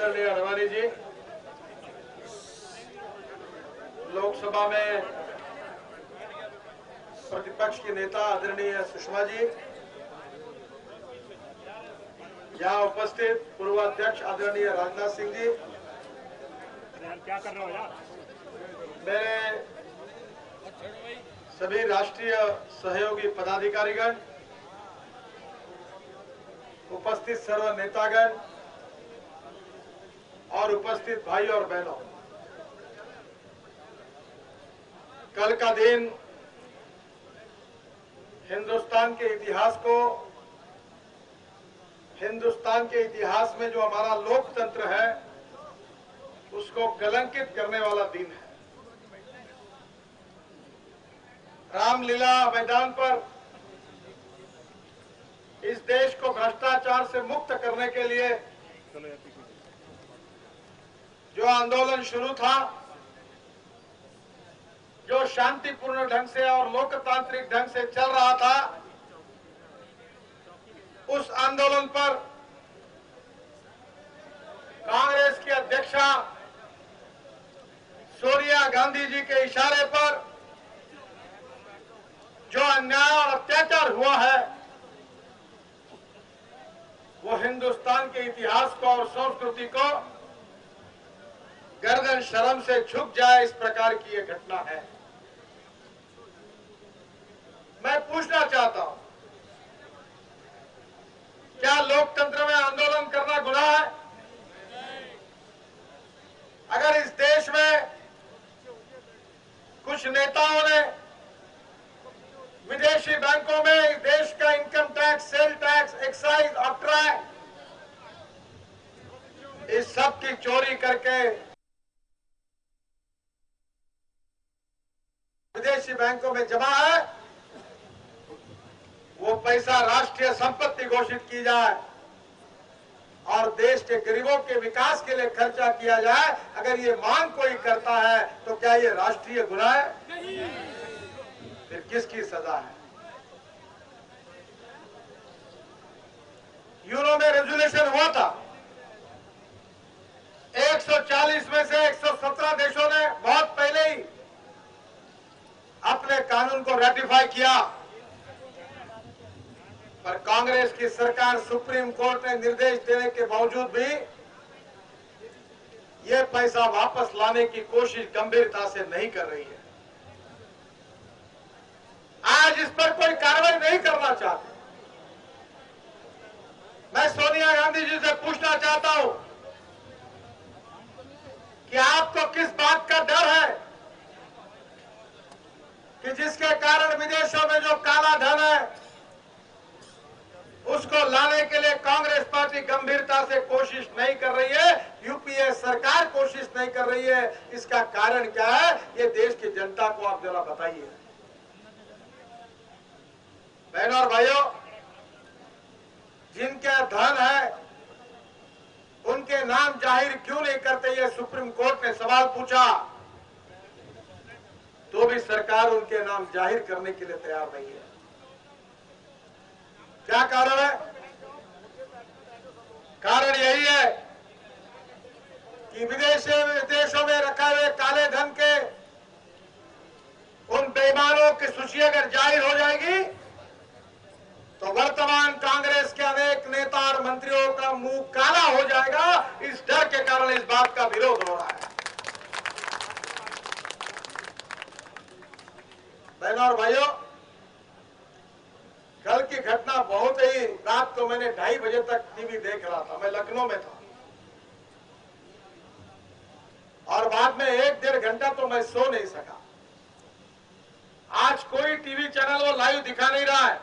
आदरणीय अडवाणी जी, लोकसभा में प्रतिपक्ष के नेता आदरणीय सुषमा जी, यहाँ उपस्थित पूर्व अध्यक्ष आदरणीय राजनाथ सिंह जी, क्या कर रहे हो यार? मेरे सभी राष्ट्रीय सहयोगी पदाधिकारीगण, उपस्थित सर्व नेतागण और उपस्थित भाई और बहनों, कल का दिन हिंदुस्तान के इतिहास में जो हमारा लोकतंत्र है उसको कलंकित करने वाला दिन है। रामलीला मैदान पर इस देश को भ्रष्टाचार से मुक्त करने के लिए जो आंदोलन शुरू था, जो शांतिपूर्ण ढंग से और लोकतांत्रिक ढंग से चल रहा था, उस आंदोलन पर कांग्रेस की अध्यक्षा सोनिया गांधी जी के इशारे पर जो अन्याय और अत्याचार हुआ है वो हिंदुस्तान के इतिहास को और संस्कृति को गर्दन शर्म से झुक जाए, इस प्रकार की ये घटना है। मैं पूछना चाहता हूं, क्या लोकतंत्र में आंदोलन करना गुनाह है? अगर इस देश में कुछ नेताओं ने विदेशी बैंकों में इस देश का income tax, sale tax, excise, octroi, इस सब की चोरी करके विदेशी बैंकों में जमा है, वो पैसा राष्ट्रीय संपत्ति घोषित की जाए और देश के गरीबों के विकास के लिए खर्चा किया जाए, अगर ये मांग कोई करता है तो क्या ये राष्ट्रीय गुनाह है? नहीं। फिर किसकी सजा है? यूरो में रेजोल्यूशन हुआ था, 140 में से 117 देशों ने बहुत पहले ही अपने कानून को रेटिफाई किया, पर कांग्रेस की सरकार सुप्रीम कोर्ट ने निर्देश देने के बावजूद भी ये पैसा वापस लाने की कोशिश गंभीरता से नहीं कर रही है। आज इस पर कोई कार्रवाई नहीं करना चाहते। मैं सोनिया गांधी जी से पूछना चाहता हूं कि आपको किस बात का डर है कि जिसके कारण विदेशों में जो काला धन है उसको लाने के लिए कांग्रेस पार्टी गंभीरता से कोशिश नहीं कर रही है, यूपीए सरकार कोशिश नहीं कर रही है? इसका कारण क्या है? ये देश की जनता को आप जरा बताइए। बहनों और भाइयों, जिनके धन है उनके नाम जाहिर क्यों नहीं करते, ये सुप्रीम कोर्ट ने सवाल पूछा, तो भी सरकार उनके नाम जाहिर करने के लिए तैयार नहीं है। क्या कारण है? कारण यही है कि विदेशों में रखा हुए काले धन के उन बेईमानों की सूची अगर जाहिर हो जाएगी तो वर्तमान कांग्रेस के अनेक नेता और मंत्रियों का मुंह काला हो जाएगा। इस डर के कारण इस बात का विरोध हो रहा है। बहनों और भाइयों, कल की घटना बहुत ही, रात को मैंने 2:30 बजे तक टीवी देख रहा था, मैं लखनऊ में था, और बाद में 1-1.5 घंटा तो मैं सो नहीं सका। आज कोई टीवी चैनल वो लाइव दिखा नहीं रहा है,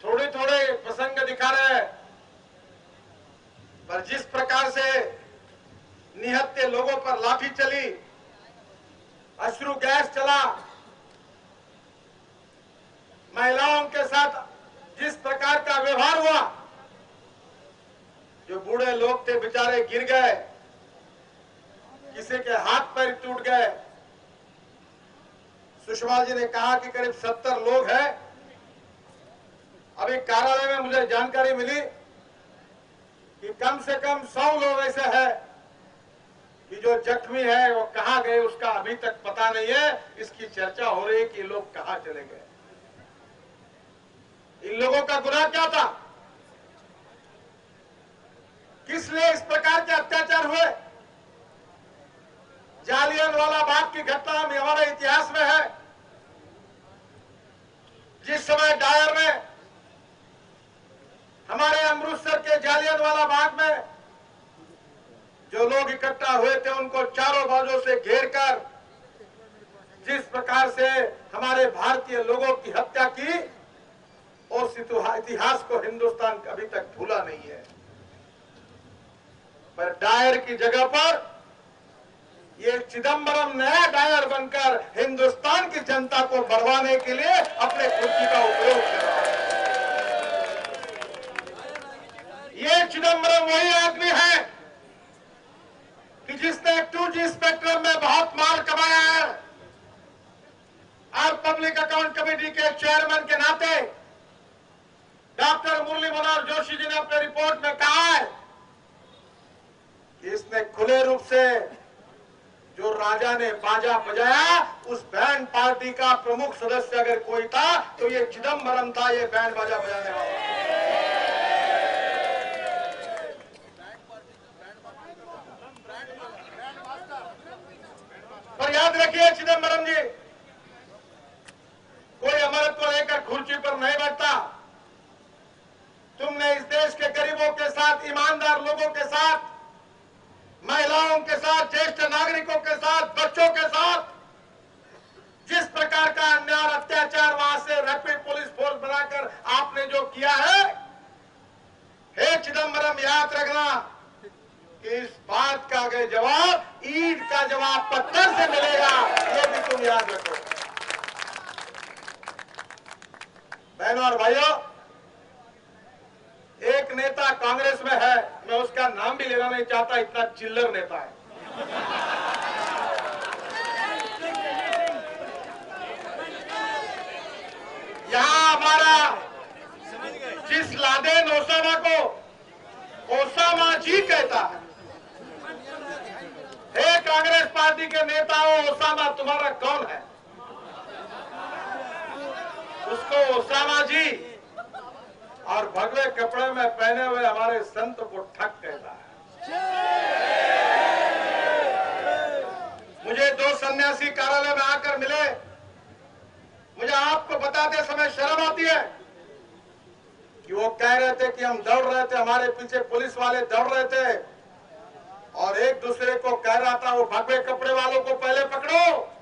थोड़े थोड़े प्रसंग दिखा रहे हैं, पर जिस प्रकार से निहत्थे लोगों पर लाठी चली, अश्रु गैस चला, महिलाओं के साथ जिस प्रकार का व्यवहार हुआ, जो बूढ़े लोग थे बेचारे गिर गए, किसी के हाथ पैर टूट गए। सुषमा जी ने कहा कि करीब 70 लोग हैं। अभी कार्यालय में मुझे जानकारी मिली कि कम से कम 100 लोग ऐसे हैं कि जो जख्मी है वो कहां गए उसका अभी तक पता नहीं है। इसकी चर्चा हो रही है कि लोग कहां चले गए। इन लोगों का गुनाह क्या था? किस लिए इस प्रकार के अत्याचार हुए? जालियनवाला बाग की घटना हमारे इतिहास में है। जिस समय डायर ने हमारे अमृतसर के जालियनवाला बाग में जो लोग इकट्ठा हुए थे उनको चारों बाजू से घेरकर जिस प्रकार से हमारे भारतीय लोगों की हत्या की, उस इतिहास को हिंदुस्तान अभी तक भूला नहीं है। पर डायर की जगह पर ये चिदंबरम नया डायर बनकर हिंदुस्तान की जनता को बरवाने के लिए अपने कुर्सी का उपयोग कर रहा है। ये चिदंबरम वही आदमी है कि जिसने 2G स्पेक्ट्रम में बहुत माल कमाया है और पब्लिक अकाउंट कमेटी के चेयरमैन के नाते डॉक्टर मुरली मनोहर जोशी जी ने अपने रिपोर्ट में कहा है कि इसने खुले रूप से जो राजा ने बाजा बजाया उस बैंड पार्टी का प्रमुख सदस्य अगर कोई था तो ये चिदंबरम था, ये बैंड बाजा बजाने वाला। पर याद रखिए चिदंबरम जी, कोई अमरत्व लेकर कुर्सी पर नहीं बैठता। तुमने इस देश के गरीबों के साथ, ईमानदार लोगों के साथ, महिलाओं के साथ, ज्येष्ठ नागरिकों के साथ, बच्चों के साथ जिस प्रकार का अन्याय और अत्याचार वहां से रैपिड पुलिस फोर्स बनाकर आपने जो किया है, हे चिदंबरम याद रखना कि इस बात का अगर जवाब ईंट का जवाब पत्थर से मिलेगा, ये भी तुम याद रखो। बहनों और भाइयों, एक नेता कांग्रेस में है, मैं उसका नाम भी लेना नहीं चाहता, इतना चिल्लर नेता है। यहां हमारा जिस लादेन ओसामा को ओसामा जी कहता है, हे कांग्रेस पार्टी के नेताओं, ओसामा तुम्हारा कौन है? उसको ओसामा जी और भगवे कपड़े में पहने हुए हमारे संत को ठग कहता है। मुझे 2 सन्यासी कार्यालय में आकर मिले। मुझे आपको बताते समय शर्म आती है कि वो कह रहे थे कि हम दौड़ रहे थे, हमारे पीछे पुलिस वाले दौड़ रहे थे और एक दूसरे को कह रहा था वो भगवे कपड़े वालों को पहले पकड़ो,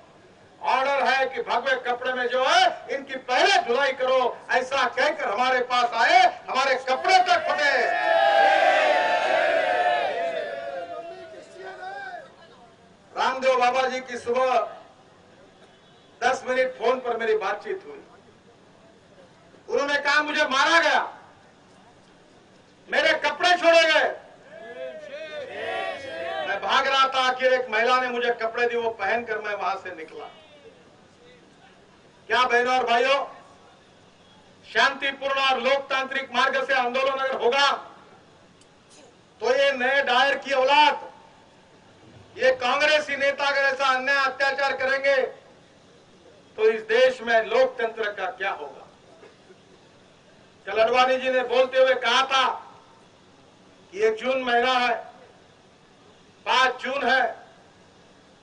ऑर्डर है कि भगवे कपड़े में जो है इनकी पहले धुलाई करो। ऐसा कहकर हमारे पास आए, हमारे कपड़े तक फटे। रामदेव बाबा जी की सुबह 10 मिनट फोन पर मेरी बातचीत हुई। उन्होंने कहा मुझे मारा गया, मेरे कपड़े छोड़े गए, मैं भाग रहा था, आखिर एक महिला ने मुझे कपड़े दिए, वो पहनकर मैं वहां से निकला। क्या बहनों और भाइयों, शांतिपूर्ण और लोकतांत्रिक मार्ग से आंदोलन अगर होगा तो ये नए डायर की औलाद, ये कांग्रेसी नेता अगर ऐसा अन्याय अत्याचार करेंगे तो इस देश में लोकतंत्र का क्या होगा? कल अडवाणी जी ने बोलते हुए कहा था कि ये जून महीना है, 5 जून है,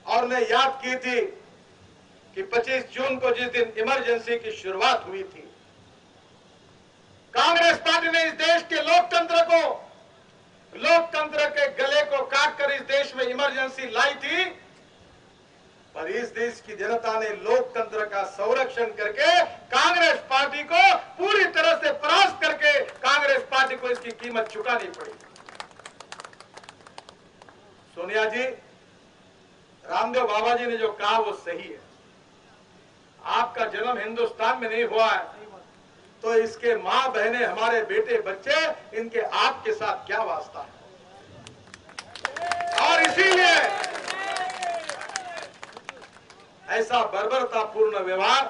और ने याद की थी कि 25 जून को जिस दिन इमरजेंसी की शुरुआत हुई थी, कांग्रेस पार्टी ने इस देश के लोकतंत्र के गले को काटकर इस देश में इमरजेंसी लाई थी। पर इस देश की जनता ने लोकतंत्र का संरक्षण करके कांग्रेस पार्टी को पूरी तरह से परास्त करके कांग्रेस पार्टी को इसकी कीमत चुकानी पड़ी। सोनिया जी, रामदेव बाबा जी ने जो कहा वो सही है। आपका जन्म हिंदुस्तान में नहीं हुआ है तो इसके मां बहनें, हमारे बेटे बच्चे, इनके आपके साथ क्या वास्ता है? और इसीलिए ऐसा बर्बरतापूर्ण व्यवहार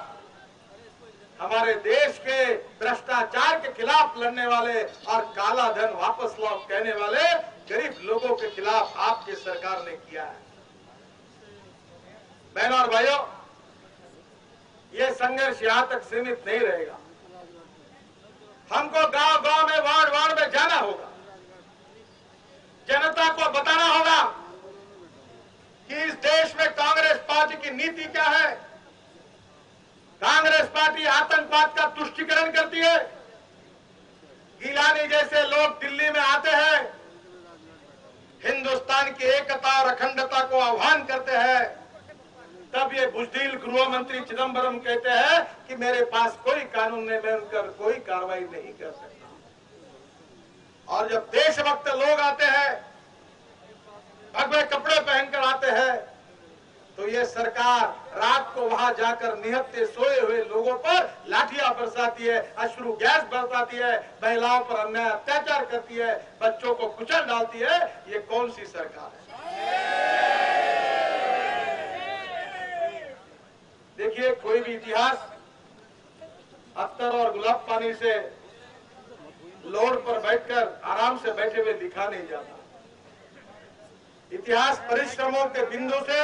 हमारे देश के भ्रष्टाचार के खिलाफ लड़ने वाले और काला धन वापस लाओ कहने वाले गरीब लोगों के खिलाफ आपकी सरकार ने किया है। बहनों और भाइयों, ये संघर्ष यहां तक सीमित नहीं रहेगा। हमको गांव गांव में, वार्ड वार्ड में जाना होगा, जनता को बताना होगा कि इस देश में कांग्रेस पार्टी की नीति क्या है। कांग्रेस पार्टी आतंकवाद का तुष्टीकरण करती है। गिलानी जैसे लोग दिल्ली में आते हैं, हिंदुस्तान की एकता और अखंडता को आह्वान करते हैं, तब ये बुजदिल गृह मंत्री चिदंबरम कहते हैं कि मेरे पास कोई कानून नहीं, मैं उन पर कोई कार्रवाई नहीं कर सकता। और जब देशभक्त लोग आते हैं, भगवे कपड़े पहनकर आते हैं, तो ये सरकार रात को वहां जाकर निहत्थे सोए हुए लोगों पर लाठियां बरसाती है, अश्रु गैस बरसाती है, महिलाओं पर अन्याय अत्याचार करती है, बच्चों को कुचल डालती है। ये कौन सी सरकार है? देखिए, कोई भी इतिहास अत्तर और गुलाब पानी से लोड पर बैठकर आराम से बैठे हुए लिखा नहीं जाता। इतिहास परिश्रमों के बिंदु से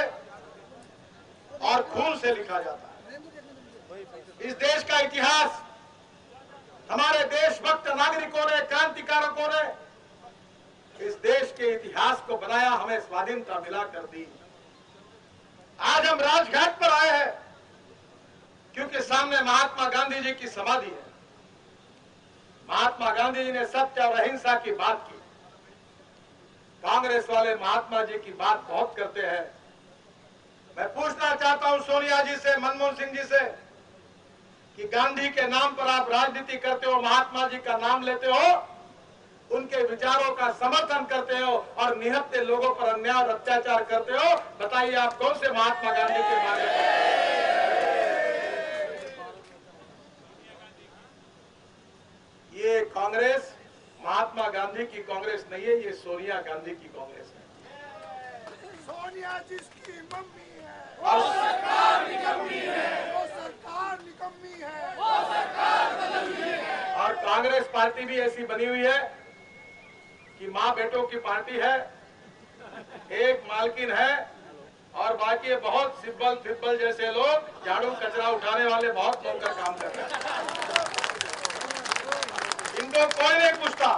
और खून से लिखा जाता है। इस देश का इतिहास हमारे देशभक्त नागरिकों ने, क्रांतिकारकों ने इस देश के इतिहास को बनाया, हमें स्वाधीनता मिला कर दी। आज हम राजघाट पर आए हैं क्योंकि सामने महात्मा गांधी जी की समाधि है। महात्मा गांधी जी ने सत्य और अहिंसा की बात की। कांग्रेस वाले महात्मा जी की बात बहुत करते हैं। मैं पूछना चाहता हूं सोनिया जी से, मनमोहन सिंह जी से, कि गांधी के नाम पर आप राजनीति करते हो, महात्मा जी का नाम लेते हो, उनके विचारों का समर्थन करते हो और निहत्थे लोगों पर अन्याय और अत्याचार करते हो। बताइए, आप कौन से महात्मा गांधी के बारे में? ये कांग्रेस महात्मा गांधी की कांग्रेस नहीं है, ये सोनिया गांधी की कांग्रेस है। सोनिया जिसकी मम्मी है, और सरकार निकम्मी है, वो सरकार निकम्मी है, वो सरकार बदलनी है। और कांग्रेस पार्टी भी ऐसी बनी हुई है कि माँ बेटों की पार्टी है, एक मालकिन है और बाकी बहुत सिब्बल फिब्बल जैसे लोग झाड़ू कचरा उठाने वाले बहुत लोग का काम कर रहे हैं। इनको कोई नहीं पूछता।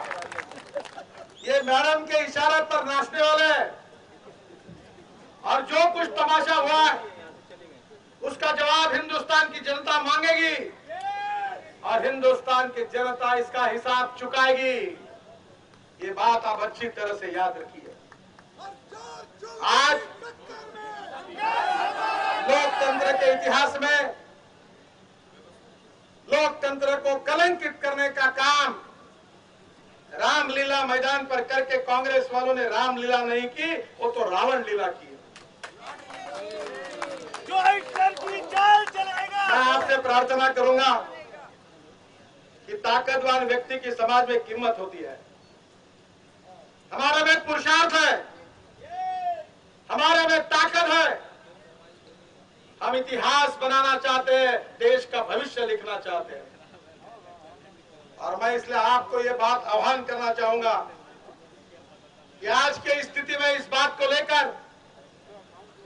ये मैडम के इशारे पर नाचने वाले हैं और जो कुछ तमाशा हुआ है उसका जवाब हिंदुस्तान की जनता मांगेगी और हिंदुस्तान की जनता इसका हिसाब चुकाएगी। ये बात आप अच्छी तरह से याद रखिए। आज लोकतंत्र के इतिहास में लोकतंत्र को कलंकित करने का काम रामलीला मैदान पर करके कांग्रेस वालों ने रामलीला नहीं की, वो तो रावण लीला की। जो हिटलर की चाल चलाएगा। मैं आपसे प्रार्थना करूंगा कि ताकतवान व्यक्ति की समाज में कीमत होती है। हमारे में पुरुषार्थ है, हमारे में ताकत है। हम इतिहास बनाना चाहते हैं, देश का भविष्य लिखना चाहते हैं। और मैं इसलिए आपको ये बात आह्वान करना चाहूंगा कि आज की स्थिति में इस बात को लेकर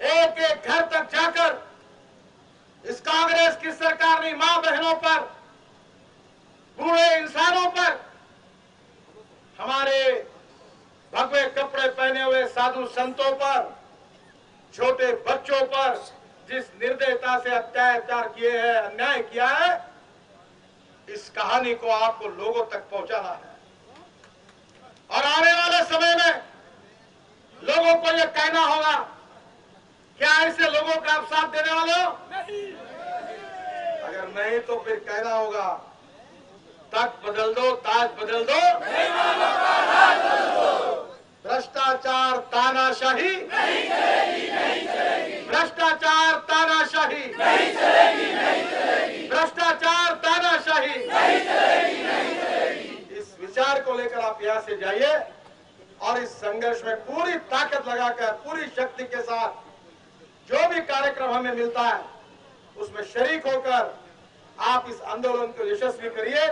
एक एक घर तक जाकर इस कांग्रेस की सरकार ने मां बहनों पर, बूढ़े इंसानों पर, हमारे भगवे कपड़े पहने हुए साधु संतों पर, छोटे बच्चों पर जिस निर्दयता से अत्याचार किए हैं, अन्याय किया है, इस कहानी को आपको लोगों तक पहुंचाना है। और आने वाले समय में लोगों को यह कहना होगा, क्या ऐसे लोगों का आप साथ देने वाले हो? नहीं। अगर नहीं तो फिर कहना होगा, तख्त बदल दो, ताज बदल दो, भ्रष्टाचार तानाशाही नहीं चलेगी, नहीं चलेगी। भ्रष्टाचार तानाशाही नहीं चलेगी, नहीं चलेगी। भ्रष्टाचार तानाशाही नहीं चलेगी, नहीं चलेगी। इस विचार को लेकर आप यहाँ से जाइए और इस संघर्ष में पूरी ताकत लगाकर, पूरी शक्ति के साथ जो भी कार्यक्रम हमें मिलता है उसमें शरीक होकर आप इस आंदोलन को यशस्वी करिए,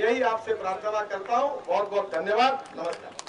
यही आपसे प्रार्थना करता हूं। बहुत बहुत धन्यवाद। नमस्कार।